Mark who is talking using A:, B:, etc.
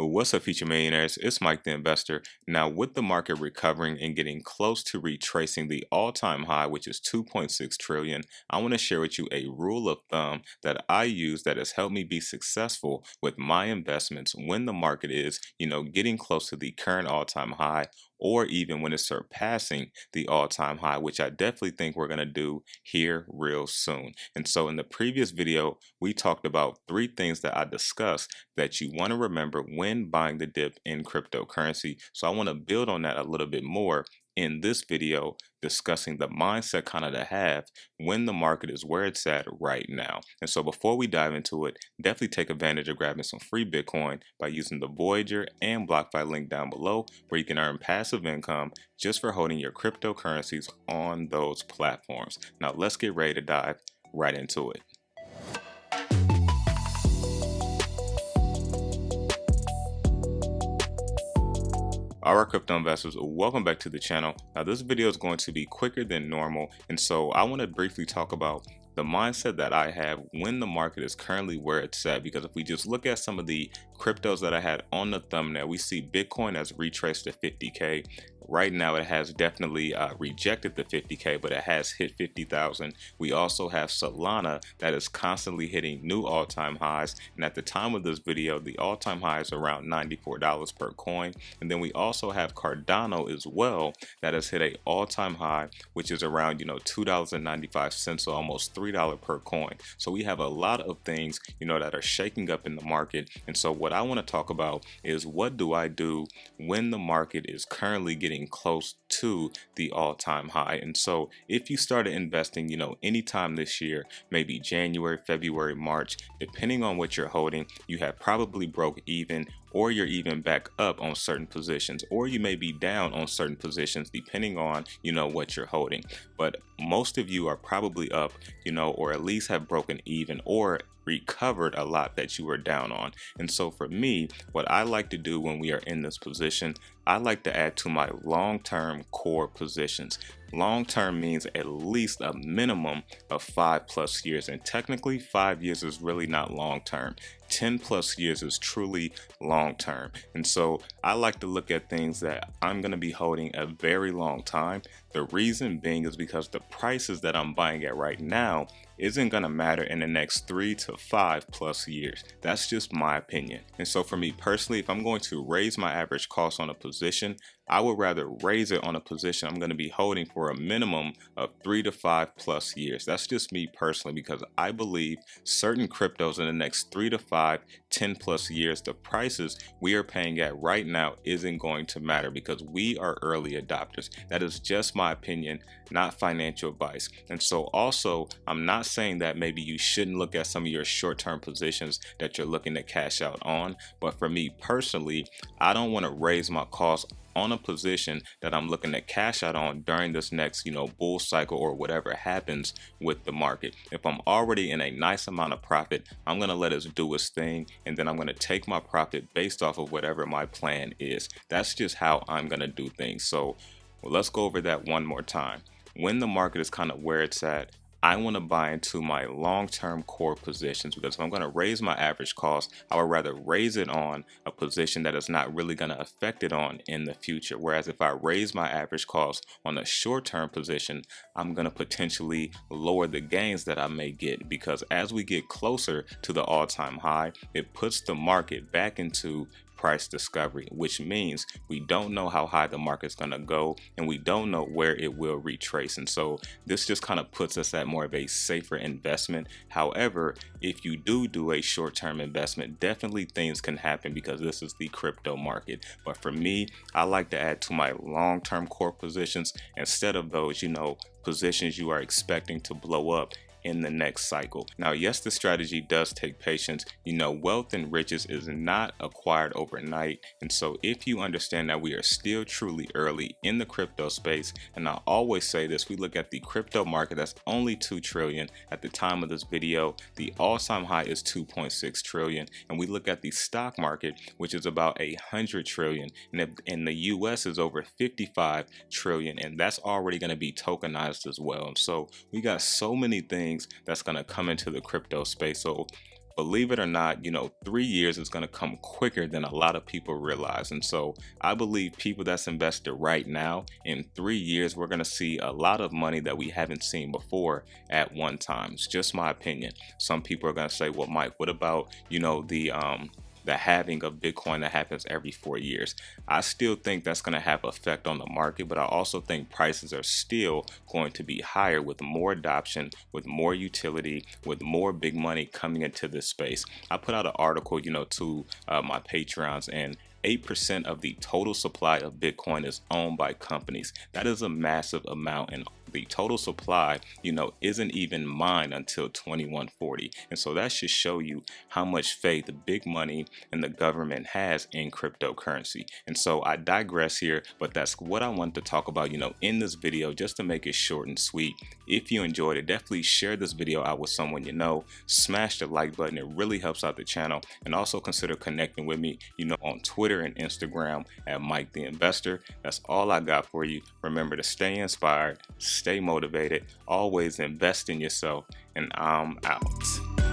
A: What's up, future millionaires? It's Mike the Investor. Now, with the market recovering and getting close to retracing the all-time high, which is 2.6 trillion, I want to share with you a rule of thumb that I use that has helped me be successful with my investments when the market is, getting close to the current all-time high, or even when it's surpassing the all-time high, which I definitely think we're going to do here real soon. And so in the previous video, we talked about 3 things that I discussed that you want to remember when buying the dip in cryptocurrency. So I want to build on that a little bit more in this video, discussing the mindset kind of to have when the market is where it's at right now. And so before we dive into it, definitely take advantage of grabbing some free Bitcoin by using the Voyager and BlockFi link down below, where you can earn passive income just for holding your cryptocurrencies on those platforms. Now let's get ready to dive right into it. Alright, crypto investors, welcome back to the channel. Now this video is going to be quicker than normal, and so I want to briefly talk about the mindset that I have when the market is currently where it's at, because if we just look at some of the cryptos that I had on the thumbnail, we see Bitcoin has retraced to 50K. Right now it has definitely rejected the 50K, but it has hit 50,000. We also have Solana that is constantly hitting new all-time highs, and at the time of this video, the all-time high is around $94 per coin. And then we also have Cardano as well that has hit a all-time high, which is around $2.95, so almost $3 per coin. So we have a lot of things that are shaking up in the market. And so what I want to talk about is, what do I do when the market is currently getting close to the all-time high? And so if you started investing anytime this year, maybe January, February, March, depending on what you're holding, you have probably broke even, or you're even back up on certain positions, or you may be down on certain positions depending on what you're holding. But most of you are probably up, or at least have broken even or recovered a lot that you were down on. And so for me, what I like to do when we are in this position, I like to add to my long-term core positions. Long-term means at least a minimum of 5+ years, and technically 5 years is really not long-term. 10+ years is truly long-term. And so I like to look at things that I'm going to be holding a very long time. The reason being is because the prices that I'm buying at right now isn't going to matter in the next 3 to 5+ years. That's just my opinion. And so for me personally, if I'm going to raise my average cost on a position, I would rather raise it on a position I'm going to be holding for a minimum of 3 to 5+ years. That's just me personally, because I believe certain cryptos in the next 3 to 5, 10+ years, the prices we are paying at right now isn't going to matter, because we are early adopters. That is just my opinion, not financial advice. And so also, I'm not saying that maybe you shouldn't look at some of your short-term positions that you're looking to cash out on. But for me personally, I don't want to raise my costs on a position that I'm looking to cash out on during this next bull cycle or whatever happens with the market. If I'm already in a nice amount of profit, I'm going to let it do its thing, and then I'm going to take my profit based off of whatever my plan is. That's just how I'm going to do things. So let's go over that one more time. When the market is kind of where it's at, I want to buy into my long-term core positions, because if I'm going to raise my average cost, I would rather raise it on a position that is not really going to affect it on in the future. Whereas if I raise my average cost on a short-term position, I'm going to potentially lower the gains that I may get, because as we get closer to the all-time high, it puts the market back into price discovery, which means we don't know how high the market's going to go, and we don't know where it will retrace. And so this just kind of puts us at more of a safer investment. However, if you do a short-term investment, definitely things can happen, because this is the crypto market. But for me, I like to add to my long-term core positions instead of those positions you are expecting to blow up in the next cycle. Now, yes, the strategy does take patience. Wealth and riches is not acquired overnight. And so if you understand that we are still truly early in the crypto space, and I always say this, we look at the crypto market that's only 2 trillion. At the time of this video, the all-time high is 2.6 trillion. And we look at the stock market, which is about 100 trillion. And in the US is over 55 trillion. And that's already going to be tokenized as well. And so we got so many things that's going to come into the crypto space. So believe it or not, 3 years is going to come quicker than a lot of people realize. And so I believe people that's invested right now, in 3 years, we're going to see a lot of money that we haven't seen before at one time. It's just my opinion. Some people are going to say, well, Mike, what about, the halving of Bitcoin that happens every 4 years? I still think that's going to have effect on the market, but I also think prices are still going to be higher with more adoption, with more utility, with more big money coming into this space. I put out an article, to my Patreons, and 8% of the total supply of Bitcoin is owned by companies. That is a massive amount, and the total supply, isn't even mined until 2140. And so that should show you how much faith the big money and the government has in cryptocurrency. And so I digress here, but that's what I wanted to talk about, in this video, just to make it short and sweet. If you enjoyed it, definitely share this video out with someone you know. Smash the like button. It really helps out the channel. And also consider connecting with me, on Twitter and Instagram at Mike the Investor. That's all I got for you. Remember to stay inspired, stay motivated, always invest in yourself, and I'm out.